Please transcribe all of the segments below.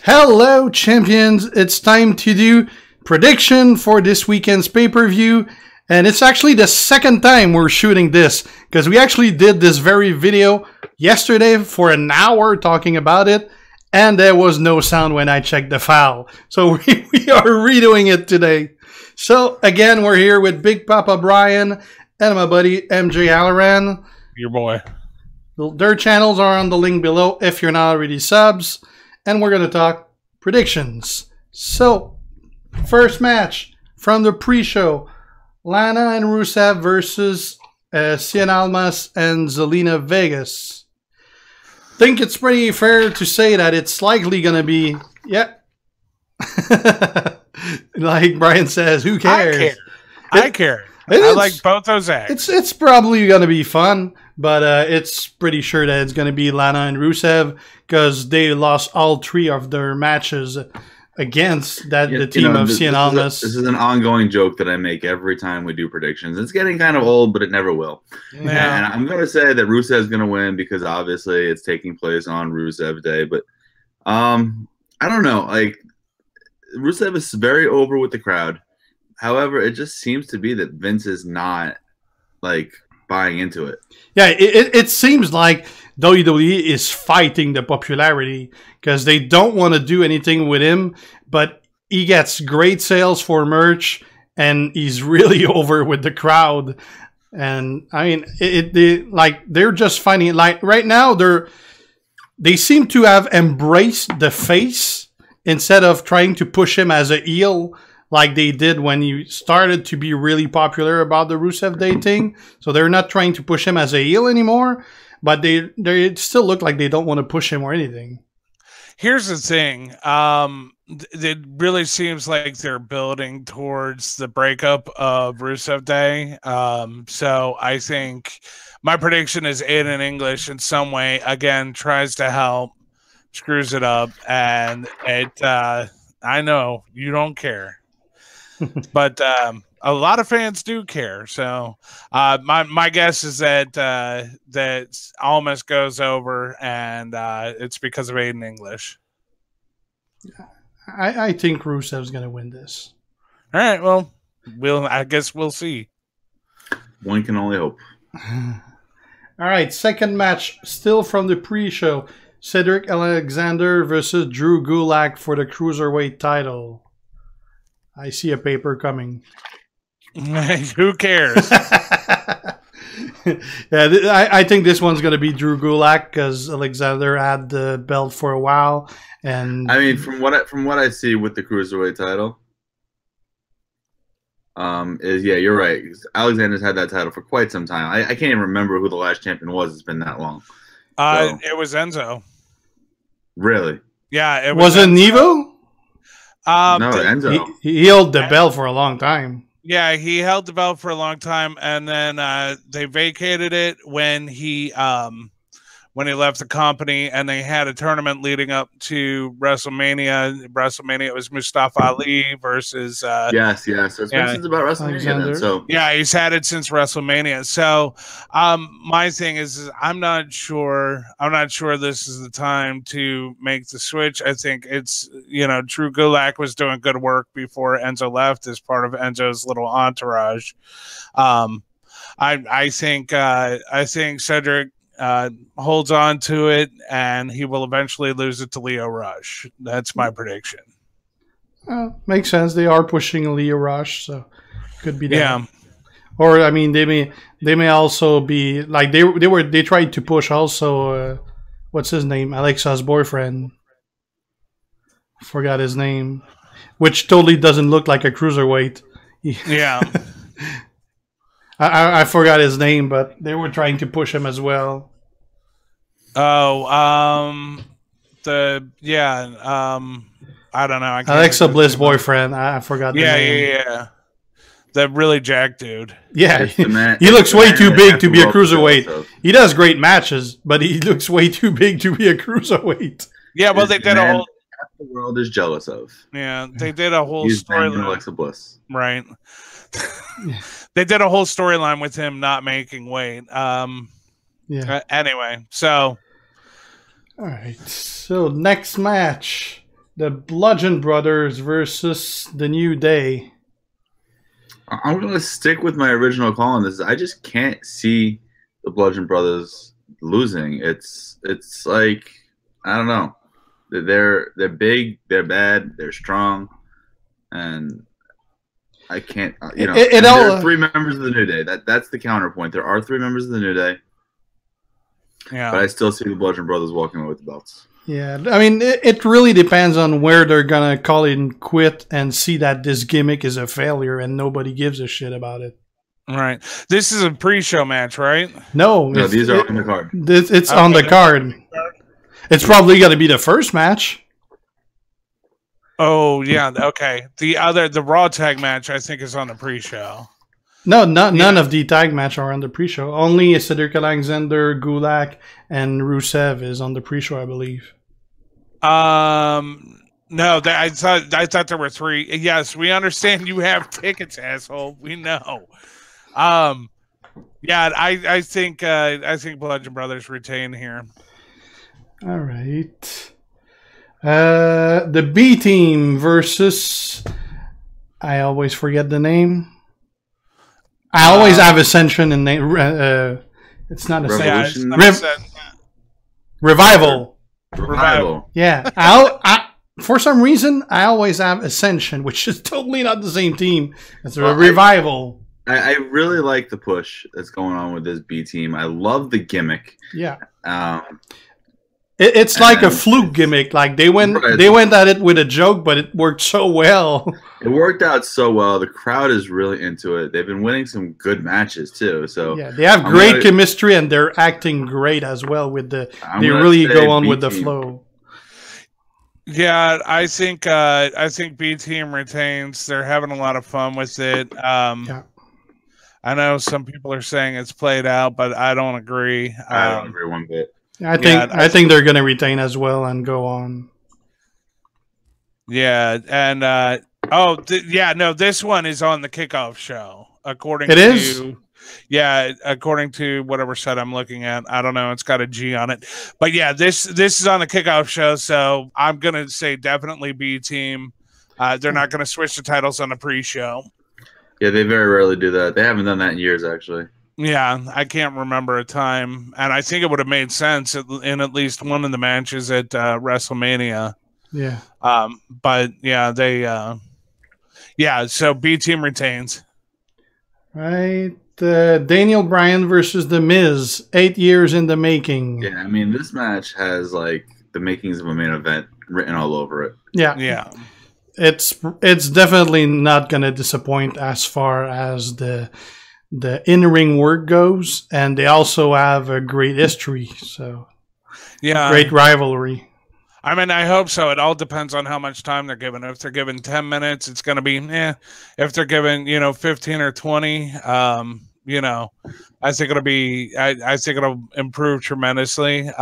Hello, champions. It's time to do prediction for this weekend's pay-per-view. And it's actually the second time we're shooting this, because we actually did this very video yesterday for an hour talking about it, and there was no sound when I checked the file. So we are redoing it today. So again, we're here with Big Papa Bryan and my buddy MJHalloran. Your boy. Their channels are on the link below if you're not already subs. And we're going to talk predictions. So, first match from the pre-show. Lana and Rusev versus Cien Almas and Zelina Vegas. Think it's pretty fair to say that it's likely going to be, yeah. Like Bryan says, who cares? I care. I like both those acts. It's probably going to be fun, but it's pretty sure that it's going to be Lana and Rusev because they lost all three of their matches against the team of Cien Almas. This is an ongoing joke that I make every time we do predictions. It's getting kind of old, but it never will. Yeah. And I'm going to say that Rusev is going to win because obviously it's taking place on Rusev Day. But I don't know. Like, Rusev is very over with the crowd. However, it just seems to be that Vince is not, like, buying into it. Yeah, it seems like WWE is fighting the popularity because they don't want to do anything with him, but he gets great sales for merch, and he's really over with the crowd. And, I mean, they're just finding, like, right now, they seem to have embraced the face instead of trying to push him as a heel, like they did when he started to be really popular about the Rusev Day thing. So they're not trying to push him as a heel anymore, but they still look like they don't want to push him or anything. Here's the thing. It really seems like they're building towards the breakup of Rusev Day. So I think my prediction is Aiden in English in some way, again, tries to help, screws it up, and I know you don't care. But a lot of fans do care. So my guess is that that Almas goes over, and it's because of Aiden English. I think Rusev's going to win this. All right. Well, I guess we'll see. One can only hope. All right. Second match, still from the pre-show. Cedric Alexander versus Drew Gulak for the Cruiserweight title. I see a paper coming. Who cares? Yeah, I think this one's going to be Drew Gulak because Alexander had the belt for a while, and I mean, from what I see with the Cruiserweight title, yeah, you're right. Alexander's had that title for quite some time. I can't even remember who the last champion was. It's been that long. It was Enzo. Really? Yeah, it was it Nevo? No, Enzo. He held the belt for a long time. Yeah, he held the belt for a long time, and then they vacated it when he left the company, and they had a tournament leading up to WrestleMania. WrestleMania was Mustafa Ali versus yes. It's been about WrestleMania. So yeah, he's had it since WrestleMania. So my thing is I'm not sure this is the time to make the switch. I think it's, Drew Gulak was doing good work before Enzo left as part of Enzo's little entourage. I think Cedric holds on to it, and he will eventually lose it to Lio Rush. That's my prediction. Makes sense. They are pushing Lio Rush, so could be that. Yeah. Or I mean, they may also be like they tried to push also. What's his name? Alexa's boyfriend. Forgot his name, which totally doesn't look like a cruiserweight. Yeah. I forgot his name, but they were trying to push him as well. Oh, I don't know. Alexa Bliss' boyfriend. I forgot the name. Yeah. The really jacked dude. Yeah, he looks way too big to be a cruiserweight. He does great matches, but he looks way too big to be a cruiserweight. Yeah, well, they did a whole... The world is jealous of. Yeah, they did a whole storyline. Alexa Bliss. Right. They did a whole storyline with him not making weight. Anyway, so all right. So next match, The Bludgeon Brothers versus the New Day. I'm going to stick with my original call on this. I just can't see the Bludgeon Brothers losing. It's like, I don't know. They're big, they're bad, they're strong, and I can't, there are 3 members of the New Day. That's the counterpoint. There are 3 members of the New Day. Yeah. But I still see the Bludgeon Brothers walking away with the belts. Yeah, I mean, it really depends on where they're going to call it and quit and see that this gimmick is a failure and nobody gives a shit about it. Right. This is a pre-show match, right? No, these are on the card. It's on the card. It's probably going to be the first match. Oh, yeah, okay. The Raw tag match, I think, is on the pre-show. No, none of the tag match are on the pre-show. Only Cedric Alexander, Gulak, and Rusev is on the pre-show, I believe. No, I thought there were 3. Yes, we understand you have tickets, asshole. We know. Yeah, I think Bludgeon Brothers retain here. All right. The B team versus, I always forget the name. I always have Ascension and it's not Ascension. Revival. Yeah. For some reason, I always have Ascension, which is totally not the same team. It's a Revival. I really like the push that's going on with this B team. I love the gimmick. Yeah. It's like a fluke gimmick. Like they went at it with a joke, but it worked so well. It worked out so well. The crowd is really into it. They've been winning some good matches too. So yeah, they have great chemistry and they're acting great as well. With they really go on with the flow. Yeah, I think B team retains. They're having a lot of fun with it. Yeah. I know some people are saying it's played out, but I don't agree. I don't agree one bit. I think they're going to retain as well and go on. Yeah, and this one is on the kickoff show. According to whatever site I'm looking at. I don't know. It's got a G on it, but yeah, this is on the kickoff show. So I'm going to say definitely B team. They're not going to switch the titles on the pre-show. Yeah, they very rarely do that. They haven't done that in years, actually. Yeah, I can't remember a time, and I think it would have made sense in at least one of the matches at WrestleMania. Yeah. But yeah, so B team retains. Right. Daniel Bryan versus The Miz, 8 years in the making. Yeah, I mean, this match has like the makings of a main event written all over it. Yeah. Yeah. It's definitely not going to disappoint as far as the in-ring work goes, and they also have a great history, so yeah, great rivalry. I mean, I hope so. It all depends on how much time they're given. If they're given 10 minutes, it's going to be If they're given 15 or 20, I think it'll be. I think it'll improve tremendously. It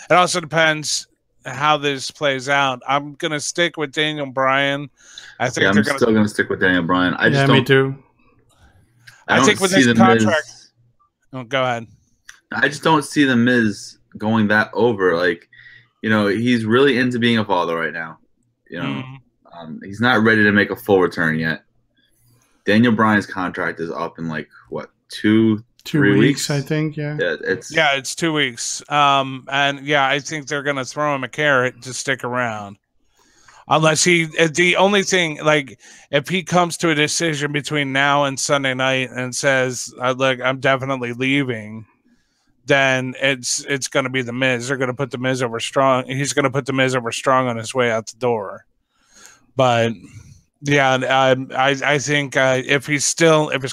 also depends how this plays out. I'm going to stick with Daniel Bryan. I think I'm still going to stick with Daniel Bryan. Me too. I think with his contract. Oh, go ahead. I just don't see the Miz going that over. Like, he's really into being a father right now. He's not ready to make a full return yet. Daniel Bryan's contract is up in like what, 2-3 weeks? I think. Yeah. It's 2 weeks. I think they're gonna throw him a carrot to stick around. Unless the only thing, like, if he comes to a decision between now and Sunday night and says, "Look, I'm definitely leaving," then it's going to be the Miz. They're going to put the Miz over strong. He's going to put the Miz over strong on his way out the door. But yeah, I think if his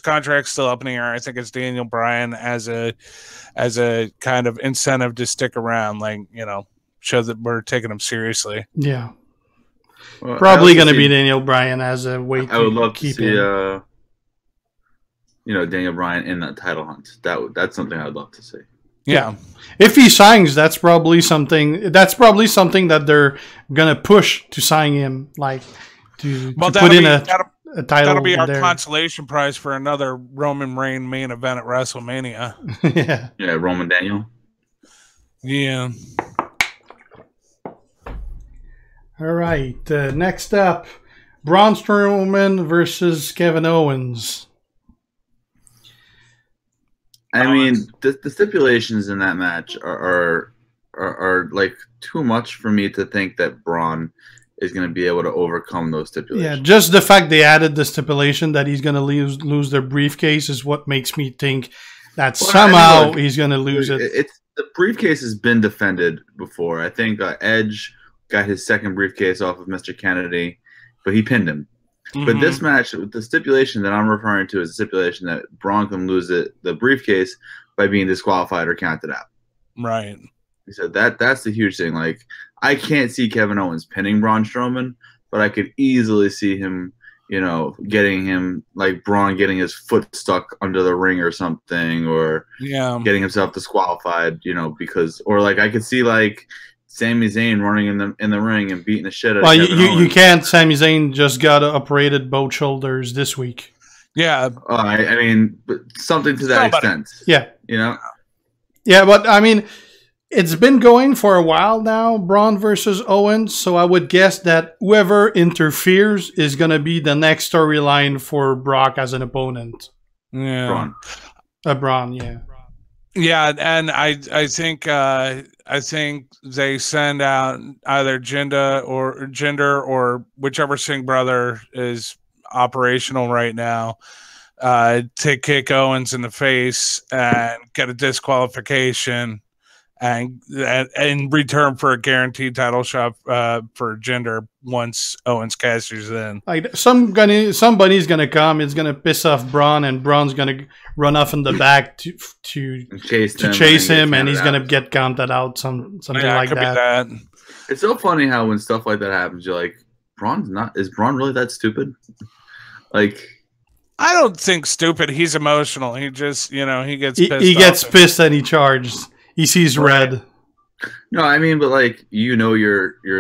contract's still up in the air, I think it's Daniel Bryan as a kind of incentive to stick around, like, show that we're taking him seriously. Yeah. Well, probably going to be Daniel Bryan as a way to I would love keep to see, Daniel Bryan in that title hunt. That's something I'd love to see. Yeah. If he signs, that's probably something that they're going to push to sign him, like to put in a title. That'll be our consolation prize for another Roman Reigns main event at WrestleMania. Yeah. Yeah, Roman Daniel. Yeah. All right. Next up, Braun Strowman versus Kevin Owens. I mean, the stipulations in that match are like too much for me to think that Braun is going to be able to overcome those stipulations. Yeah, just the fact they added the stipulation that he's going to lose their briefcase is what makes me think that somehow he's going to lose it. It's the briefcase has been defended before. I think Edge got his second briefcase off of Mr. Kennedy, but he pinned him. But this match, the stipulation that I'm referring to is the stipulation that Braun can lose the briefcase by being disqualified or counted out. Right. He said that's the huge thing. Like, I can't see Kevin Owens pinning Braun Strowman, but I could easily see him, getting him, like Braun getting his foot stuck under the ring or something, or getting himself disqualified, because, or like I could see like Sami Zayn running in the ring and beating the shit out of Kevin Owens. You can't. Sami Zayn just got operated both shoulders this week. Yeah. I mean, but something to that extent. Yeah. Yeah, but I mean, it's been going for a while now, Braun versus Owens, so I would guess that whoever interferes is going to be the next storyline for Brock as an opponent. Yeah. Braun, yeah. Yeah, and I think they send out either Jinder or whichever Singh brother is operational right now to kick Owens in the face and get a disqualification, and in return for a guaranteed title shot for Jinder once Owens cashes in. Like somebody's gonna come. It's gonna piss off Braun, and Braun's gonna run off in the back to chase him, and he's gonna get counted out. Something like that. It's so funny how when stuff like that happens, you're like, is Braun really that stupid? Like, I don't think stupid. He's emotional. He just he gets pissed. He gets pissed and he charges. He sees red. No, I mean, but like, you're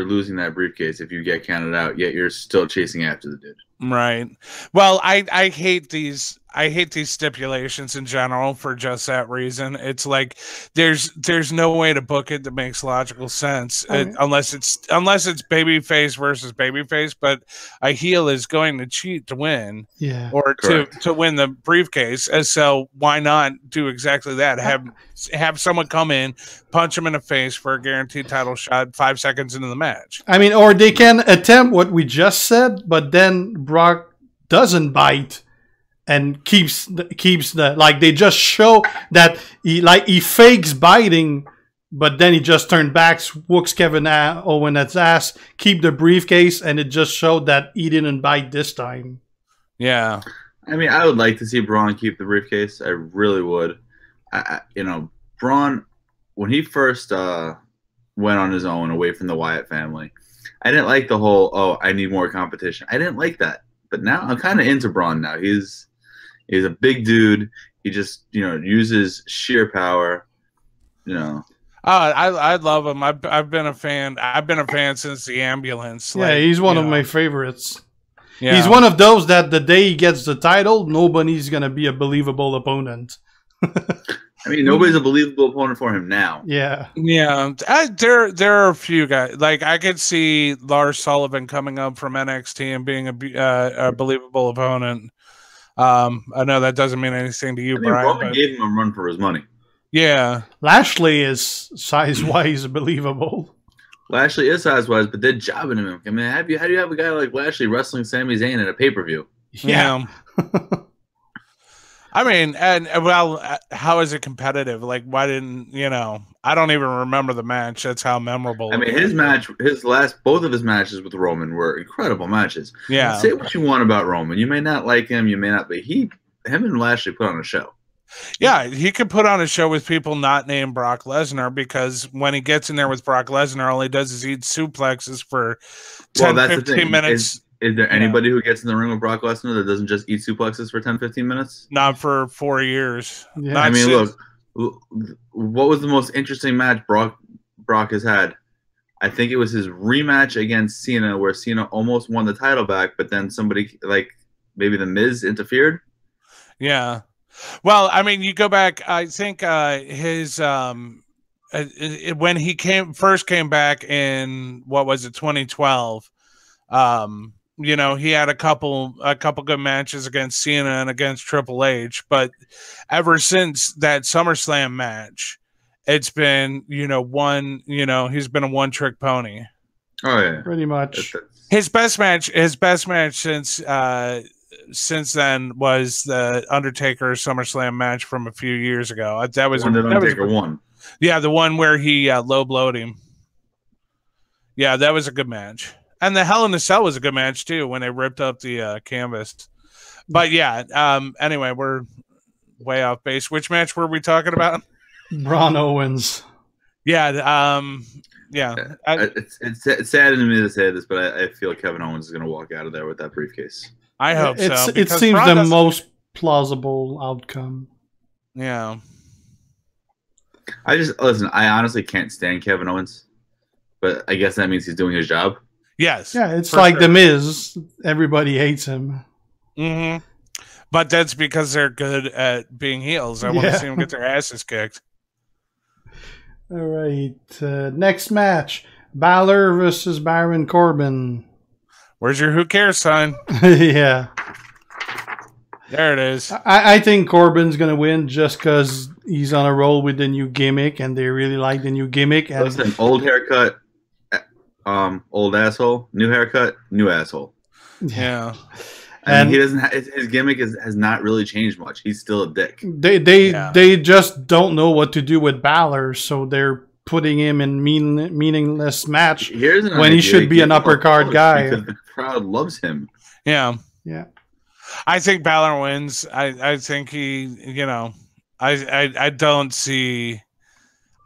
losing that briefcase if you get counted out, yet you're still chasing after the dude. Right. Well, I hate these stipulations in general for just that reason. It's like there's no way to book it that makes logical sense unless it's babyface versus babyface, but a heel is going to cheat to win, or to win the briefcase. And so why not do exactly that? Have someone come in, punch him in the face for a guaranteed title shot 5 seconds into the match. I mean, or they can attempt what we just said, but then Brock doesn't bite and keeps the like, they just show that he fakes biting, but then he just turned back, whooks Kevin Owens' ass, keep the briefcase, and it just showed that he didn't bite this time. Yeah. I mean, I would like to see Braun keep the briefcase. I really would. Braun, when he first went on his own away from the Wyatt family, I didn't like the whole, I need more competition. I didn't like that. But now I'm kind of into Braun now. He's a big dude. He just, uses sheer power, I love him. I've been a fan. I've been a fan since the ambulance. Yeah, he's one of my favorites. Yeah. He's one of those that the day he gets the title, nobody's going to be a believable opponent. I mean, nobody's a believable opponent for him now. Yeah. Yeah. There are a few guys. Like, I could see Lars Sullivan coming up from NXT and being a believable opponent. I know that doesn't mean anything to you, Bryan. Roman gave him a run for his money. Yeah. Lashley is size-wise believable. Lashley is size-wise, but they're jobbing him. I mean, how do you have a guy like Lashley wrestling Sami Zayn at a pay-per-view? Yeah. I mean, how is it competitive? Like, why didn't I don't even remember the match. That's how memorable. I mean, both of his matches with Roman were incredible matches. Yeah. Say what you want about Roman. You may not like him. You may not, but him and Lashley put on a show. Yeah, he could put on a show with people not named Brock Lesnar, because when he gets in there with Brock Lesnar, all he does is eat suplexes for 10-15 minutes. Is there anybody who gets in the ring with Brock Lesnar that doesn't just eat suplexes for 10-15 minutes? Not for 4 years. Yeah. I mean, look, what was the most interesting match Brock has had? I think it was his rematch against Cena, where Cena almost won the title back, but then somebody, like maybe The Miz, interfered. Yeah. Well, I mean, you go back, I think his when he first came back in, what was it, 2012, you know, he had a couple good matches against Cena and against Triple H, but ever since that SummerSlam match, it's been, you know, he's been a one-trick pony. Oh yeah, pretty much. His best match since then was the Undertaker SummerSlam match from a few years ago. That was Undertaker won. Yeah, the one where he low blowed him. Yeah, that was a good match. And the Hell in a Cell was a good match too when they ripped up the canvas. But yeah, anyway, we're way off base. Which match were we talking about? Braun Owens. Yeah, yeah. It's saddening to me to say this, but I feel Kevin Owens is going to walk out of there with that briefcase. I hope so. It seems Braun the most plausible outcome. Yeah. I honestly can't stand Kevin Owens, but I guess that means he's doing his job. Yes. Yeah, it's like sure. The Miz. Everybody hates him. Mm-hmm. But that's because they're good at being heels. I want to see them get their asses kicked. All right. Next match. Balor versus Baron Corbin. Where's your who cares sign? Yeah. There it is. I think Corbin's going to win just because he's on a roll with the new gimmick, and they really like the new gimmick. And listen, old haircut, old asshole. New haircut, new asshole. Yeah. And he doesn't. His gimmick has not really changed much. He's still a dick. They just don't know what to do with Balor, so they're putting him in meaningless match when he should be an upper card guy. Because the crowd loves him. Yeah. Yeah. I think Balor wins. I think he, you know, I don't see.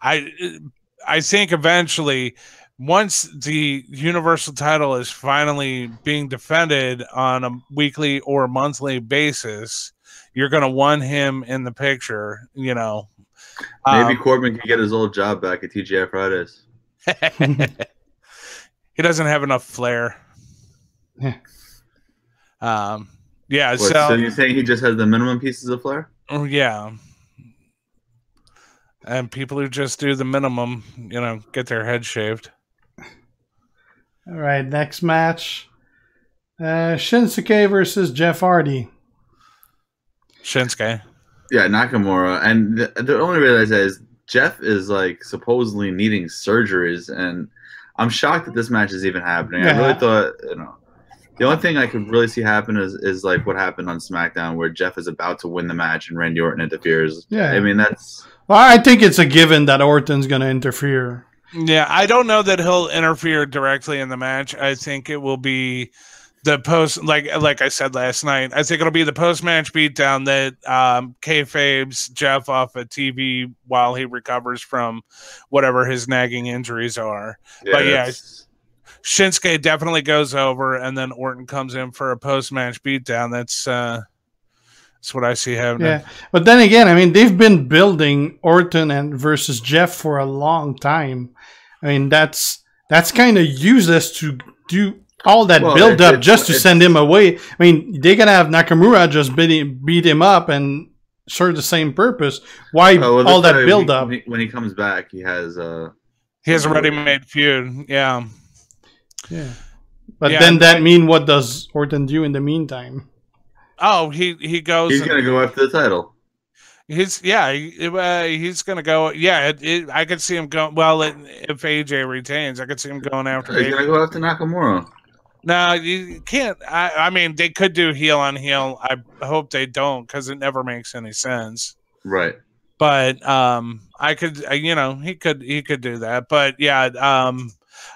I think eventually, once the Universal title is finally being defended on a weekly or monthly basis, you're going to want him in the picture, you know. Maybe Corbin can get his old job back at TGI Fridays. He doesn't have enough flair. Yeah. So you're saying he just has the minimum pieces of flair? Oh, yeah. And people who just do the minimum, you know, get their head shaved. All right, next match. Shinsuke versus Jeff Hardy. Shinsuke. Yeah, Nakamura. And the only reason I say is Jeff is like supposedly needing surgeries, and I'm shocked that this match is even happening. I really thought, you know, the only thing I could really see happen is like what happened on SmackDown, where Jeff is about to win the match and Randy Orton interferes. Yeah, I mean that's. Well, I think it's a given that Orton's going to interfere. Yeah, I don't know that he'll interfere directly in the match. I think it will be the post, like I said last night. I think it'll be the post-match beatdown that kayfabes Jeff off of TV while he recovers from whatever his nagging injuries are. Yeah, but yeah, Shinsuke definitely goes over, and then Orton comes in for a post-match beatdown. That's what I see happening. Yeah, but then again, I mean, they've been building Orton versus Jeff for a long time. I mean, that's kind of useless to do all that build up just to send him away. I mean, they're gonna have Nakamura just beat him up and serve the same purpose. Why all that build up? When he comes back, he has a ready-made feud. Yeah. Yeah. But then that mean what does Orton do in the meantime? Oh, he goes. He's gonna go after the title. He's gonna go. Yeah, I could see him going. Well, if AJ retains, I could see him going after. He's gonna go after Nakamura. No, you can't. I mean, they could do heel on heel. I hope they don't, because it never makes any sense. Right. But I could. You know, he could do that. But yeah,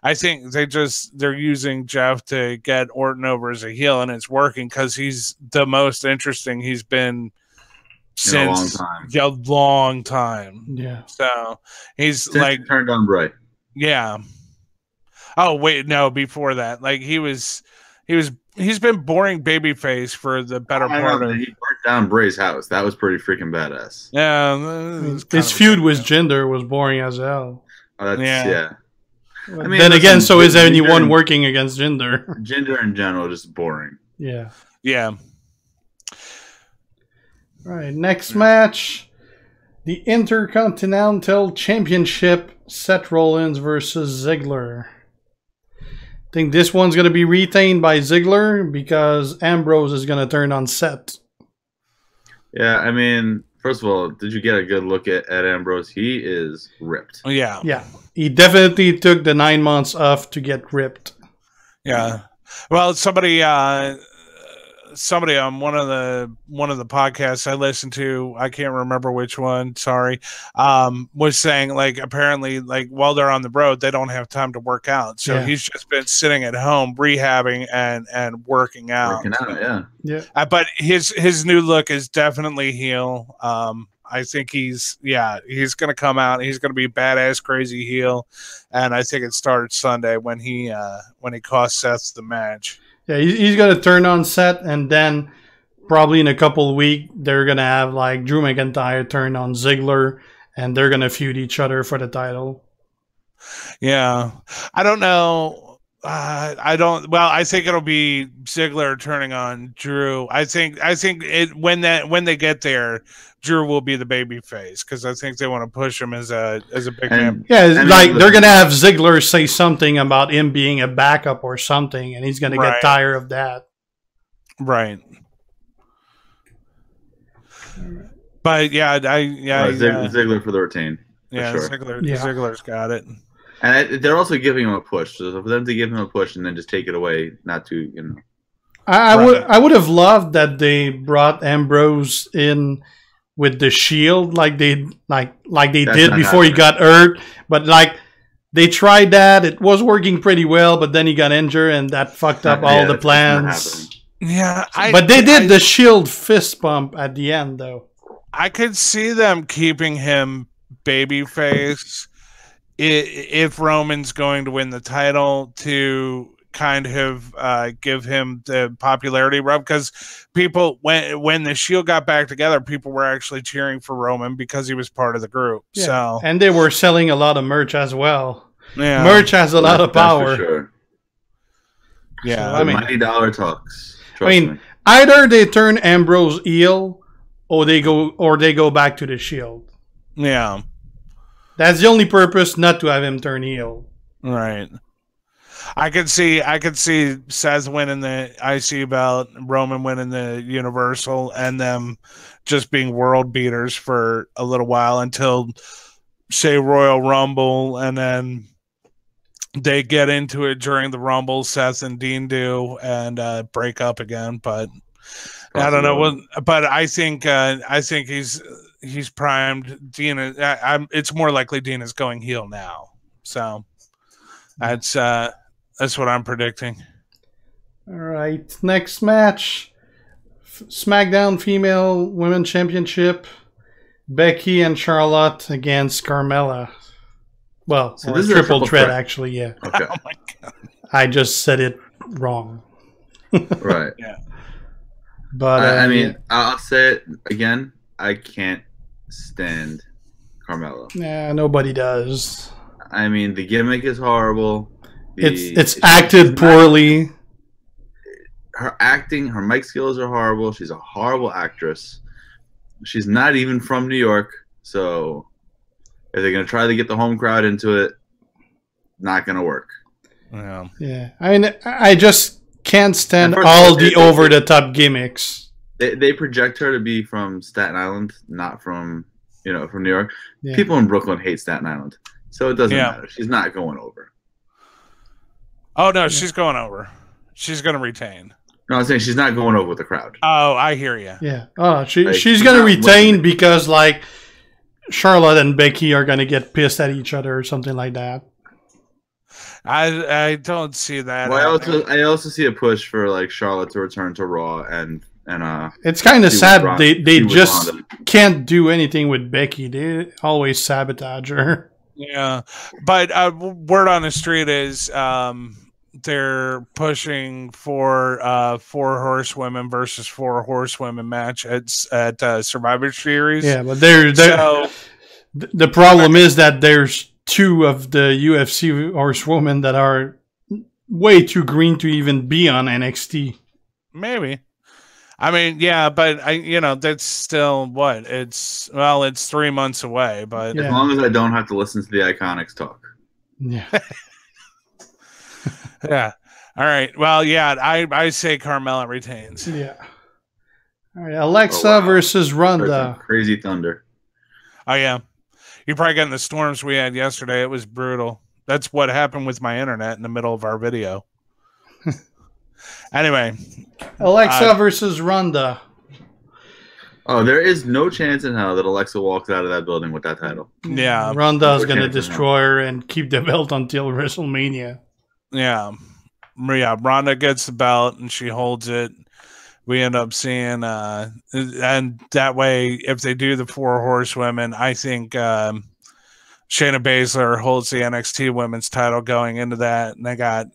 I think they're using Jeff to get Orton over as a heel, and it's working because he's the most interesting he's been since a long time. Yeah. So he's since like he turned on Bray. Yeah. Oh wait, no, before that, like he's been boring babyface for the better part of. He burnt down Bray's house. That was pretty freaking badass. Yeah. His feud with Jinder was boring as hell. Oh, yeah. I mean, then again, so is anyone working against Jinder? Jinder in general, just boring. Yeah. Yeah. All right, next match. The Intercontinental Championship, Seth Rollins versus Ziggler. I think this one's going to be retained by Ziggler because Ambrose is going to turn on Seth. Yeah, I mean, first of all, did you get a good look at Ambrose? He is ripped. Yeah. Yeah. He definitely took the 9 months off to get ripped. Yeah. Well, somebody on one of the podcasts I listened to, I can't remember which one, sorry, was saying like apparently like while they're on the road they don't have time to work out, so he's just been sitting at home rehabbing and working out. Yeah. But his new look is definitely heel. I think he's gonna come out. He's gonna be badass crazy heel, and I think it starts Sunday when he costs Seth the match. Yeah, he's going to turn on Seth, and then probably in a couple of weeks, they're going to have like Drew McIntyre turn on Ziggler, and they're going to feud each other for the title. Yeah. I don't know. I think it'll be Ziggler turning on Drew. I think when they get there, Drew will be the baby face because I think they want to push him as a big man. Yeah, they're gonna have Ziggler say something about him being a backup or something, and he's gonna get tired of that. Right. But Ziggler for the retain. Yeah, sure. Ziggler's got it. And they're also giving him a push. So for them to give him a push and then just take it away, not to, I would have loved that they brought Ambrose in with the Shield like they did before he got hurt, but like they tried that, it was working pretty well, but then he got injured and that fucked up all the plans. Yeah, but they did the Shield fist bump at the end though. I could see them keeping him babyface if Roman's going to win the title to kind of give him the popularity rub, because people when the Shield got back together, people were actually cheering for Roman because he was part of the group. Yeah. So and they were selling a lot of merch as well. Yeah, merch has a lot of power. For sure. Yeah, so, $90 talks. Me. Either they turn Ambrose heel, or they go back to the Shield. Yeah, that's the only purpose, not to have him turn heel. Right. I could see Seth winning the IC belt, Roman winning the Universal, and them just being world beaters for a little while until, say, Royal Rumble, and then they get into it during the Rumble. Seth and Dean do and break up again. But I don't know. But I think he's primed. Dean, it's more likely Dean is going heel now. So that's what I'm predicting. All right, next match: SmackDown Female Women's Championship. Becky and Charlotte against Carmella. Well, so this is a triple threat, actually. Yeah. Okay. Oh my God. I just said it wrong. Right. Yeah. But I mean, I'll say it again. I can't stand Carmella. Yeah, nobody does. I mean, the gimmick is horrible. It's acted poorly. Her acting, her mic skills are horrible. She's a horrible actress. She's not even from New York, so if they're gonna try to get the home crowd into it, not gonna work. Yeah. Yeah. I mean, I just can't stand all the over-the-top gimmicks. They project her to be from Staten Island, not from from New York. Yeah. People in Brooklyn hate Staten Island, so it doesn't matter. She's not going over. Oh no, she's going over. She's gonna retain. No, I'm saying she's not going over with the crowd. Oh, I hear you. Yeah. Oh, she's gonna retain because like Charlotte and Becky are gonna get pissed at each other or something like that. I don't see that. Well, I also see a push for like Charlotte to return to Raw and it's kind of sad they just can't do anything with Becky. They always sabotage her. Yeah, but word on the street is they're pushing for 4 horsewomen versus 4 horsewomen match at Survivor Series. Yeah, but the problem is that there's 2 of the UFC horsewomen that are way too green to even be on NXT. Maybe. I mean, yeah, but that's still what it's 3 months away, but as long as I don't have to listen to the Iconics talk. Yeah. Yeah. All right. Well, yeah, I say Carmella retains. Yeah. All right, Alexa versus Ronda. Crazy thunder. Oh yeah. You probably got in the storms we had yesterday. It was brutal. That's what happened with my internet in the middle of our video. Anyway. Alexa versus Ronda. Oh, there is no chance in hell that Alexa walks out of that building with that title. Yeah. Ronda's going to destroy her and keep the belt until WrestleMania. Yeah. Ronda gets the belt and she holds it. We end up seeing, and that way, if they do the 4 horsewomen, I think Shayna Baszler holds the NXT women's title going into that, and they got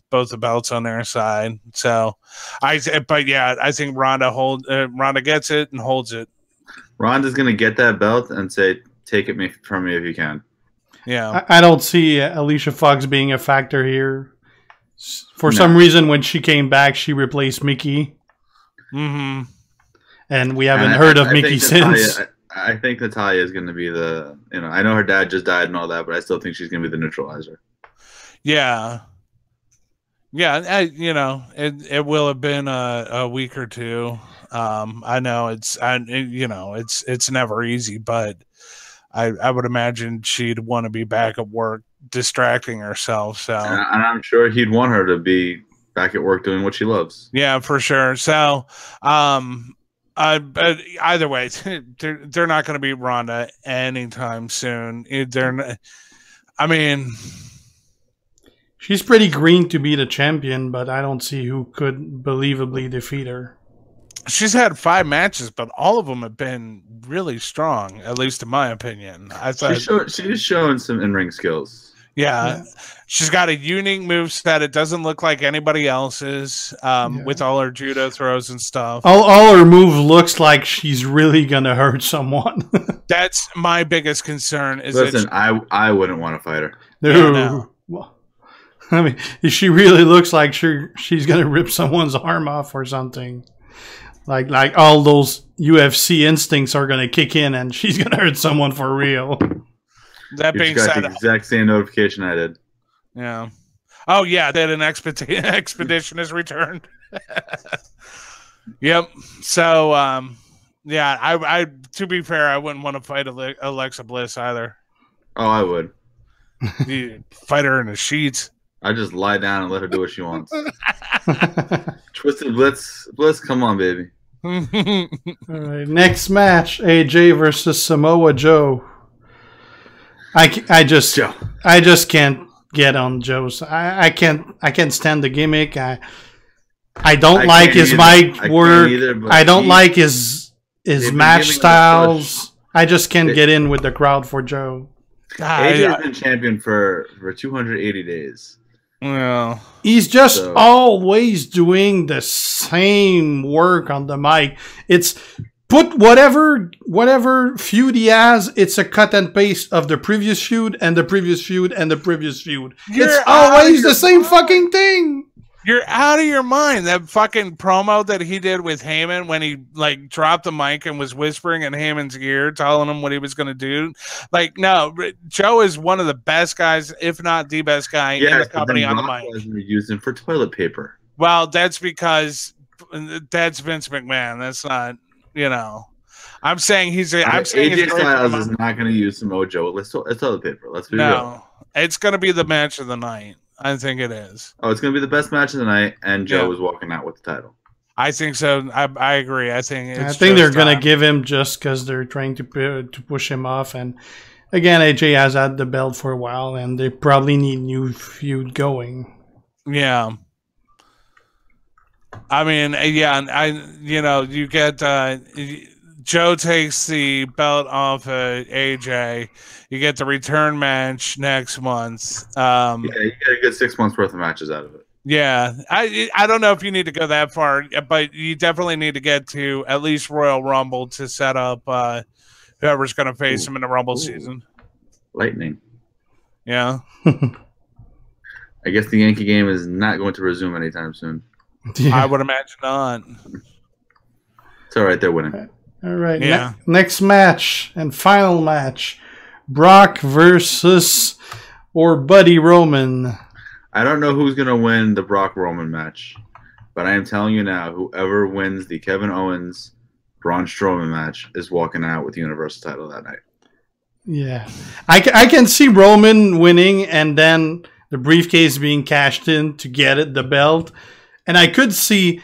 both the belts on their side. So, I think Ronda gets it and holds it. Ronda's gonna get that belt and say, "Take it from me if you can." Yeah, I don't see Alicia Fox being a factor here. For some reason, when she came back, she replaced Mickey. Mm-hmm. And we haven't heard of Mickey since. I think Natalya is going to be the, I know her dad just died and all that, but I still think she's going to be the neutralizer. Yeah. Yeah, it will have been a week or two. I know it's never easy, but I would imagine she'd want to be back at work distracting herself. So, and I'm sure he'd want her to be back at work doing what she loves. Yeah, for sure. So, but either way, they're not going to beat Ronda anytime soon. She's pretty green to be the champion, but I don't see who could believably defeat her. She's had 5 matches, but all of them have been really strong, at least in my opinion. I thought she's showing some in-ring skills. Yeah. She's got a unique moveset. It doesn't look like anybody else's with all her judo throws and stuff. All her move looks like she's really going to hurt someone. That's my biggest concern. Listen, I wouldn't want to fight her. No. Well, I mean, she really looks like she's going to rip someone's arm off or something. Like all those UFC instincts are going to kick in and she's going to hurt someone for real. That being said, the exact same notification I did. Yeah. Oh yeah, that an expedition is returned. Yep. So yeah, I to be fair, I wouldn't want to fight Alexa Bliss either. Oh, I would. You fight her in the sheets. I just lie down and let her do what she wants. Twisted Bliss, come on, baby. All right, next match: AJ versus Samoa Joe. I just can't get on Joe's. I can't stand the gimmick. I don't like his mic work. I don't like his match styles. I just can't get in with the crowd for Joe. AJ has been champion for 280 days. Well, he's just always doing the same work on the mic. It's put whatever feud he has, it's a cut and paste of the previous feud and the previous feud and the previous feud. It's always the same fucking thing. You're out of your mind. That fucking promo that he did with Heyman when he dropped the mic and was whispering in Heyman's ear, telling him what he was going to do. No, Joe is one of the best guys, if not the best guy in the company on the mic. Used him for toilet paper. Well, that's because that's Vince McMahon. That's not. I'm saying AJ Styles is not going to use Samoa Joe. Let's toilet paper. Let's be real. It's going to be the match of the night. I think it is. Oh, it's going to be the best match of the night, and Joe is walking out with the title. I think so. I agree. I think they're going to give him just because they're trying to push him off. And again, AJ has had the belt for a while, and they probably need new feud going. Yeah. I mean, you get Joe takes the belt off of AJ. You get the return match next month. Yeah, you get a good 6 months worth of matches out of it. Yeah, I don't know if you need to go that far, but you definitely need to get to at least Royal Rumble to set up whoever's going to face him in the Rumble season. Lightning. Yeah. I guess the Yankee game is not going to resume anytime soon. Yeah. I would imagine not. all right. They're winning. All right. Yeah. Next match and final match: Brock versus or Buddy Roman. I don't know who's going to win the Brock Roman match, but I am telling you now, whoever wins the Kevin Owens Braun Strowman match is walking out with the Universal title that night. Yeah. I can see Roman winning and then the briefcase being cashed in to get it, the belt. And I could see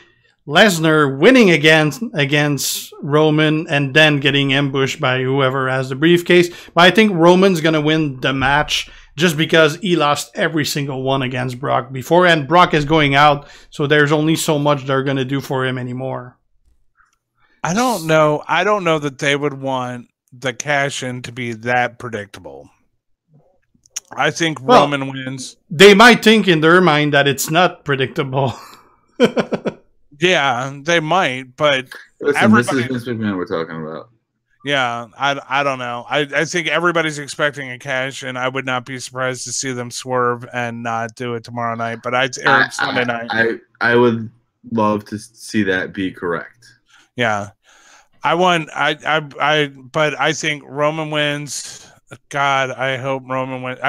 Lesnar winning against Roman and then getting ambushed by whoever has the briefcase. But I think Roman's going to win the match just because he lost every single one against Brock before. And Brock is going out, so there's only so much they're going to do for him anymore. I don't know. I don't know that they would want the cash-in to be that predictable. I think Roman wins. They might think in their mind that it's not predictable. Yeah, they might, but listen, this is Vince McMahon we're talking about. Yeah, I don't know. I think everybody's expecting a cash, and I would not be surprised to see them swerve and not do it tomorrow night. But Sunday night. I would love to see that be correct. Yeah, but I think Roman wins. God, I hope Roman wins.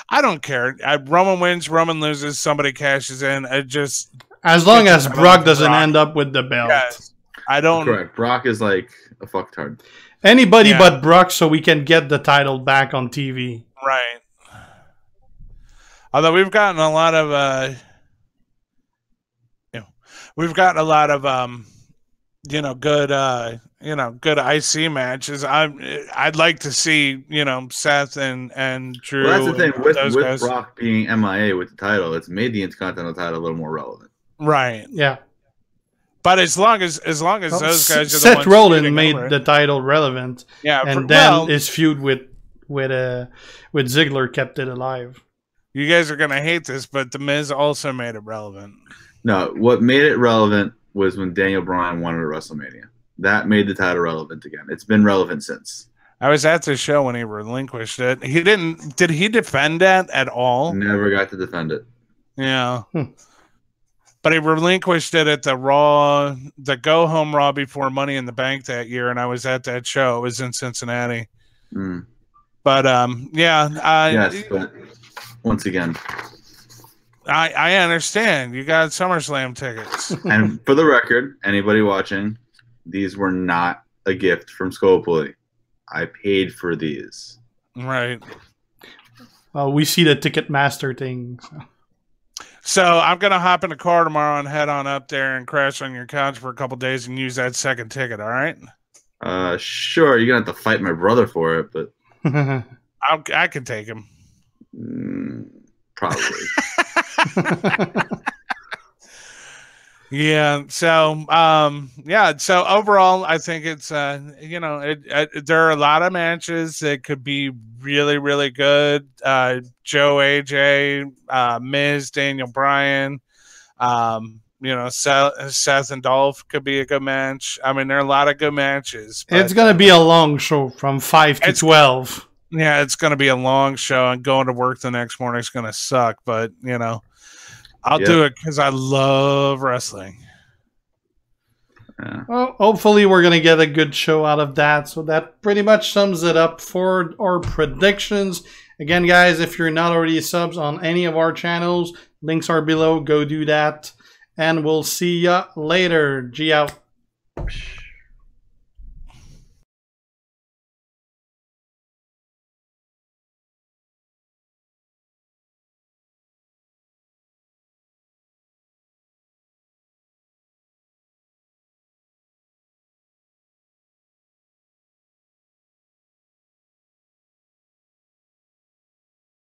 I don't care. Roman wins, Roman loses, somebody cashes in. As long as Brock doesn't end up with the belt. Yes, I don't. Correct. Brock is like a fucktard. Anybody but Brock, so we can get the title back on TV. Right. Although we've gotten a lot of, good IC matches. I'd like to see, Seth and Drew. Well, that's the thing with Brock being MIA with the title, it's made the Intercontinental title a little more relevant. Right. Yeah. But as long as those guys are Seth Rollins made the title relevant. Yeah. And then his feud with Ziggler kept it alive. You guys are gonna hate this, but The Miz also made it relevant. No, what made it relevant was when Daniel Bryan won at WrestleMania. That made the title relevant again. It's been relevant since. I was at the show when he relinquished it. He didn't. Did he defend that at all? Never got to defend it. Yeah. But he relinquished it at the Go Home Raw before Money in the Bank that year, and I was at that show. It was in Cincinnati. Mm. But yes, but once again, I understand. You got SummerSlam tickets. And for the record, anybody watching, these were not a gift from Scopely. I paid for these. Right. Well, we see the Ticketmaster thing. So I'm going to hop in a car tomorrow and head on up there and crash on your couch for a couple days and use that second ticket, all right? Sure. You're going to have to fight my brother for it, but... I can take him. Probably. Yeah. So, So overall, I think it's, there are a lot of matches that could be really, really good. Joe, AJ, Miz, Daniel Bryan, Seth and Dolph could be a good match. I mean, there are a lot of good matches. But, it's going to be a long show from 5 to 12. Yeah, it's going to be a long show, and going to work the next morning is going to suck. But, I'll do it because I love wrestling. Yeah. Well, hopefully we're going to get a good show out of that. So that pretty much sums it up for our predictions. Again, guys, if you're not already subs on any of our channels, links are below. Go do that. And we'll see ya later. G out.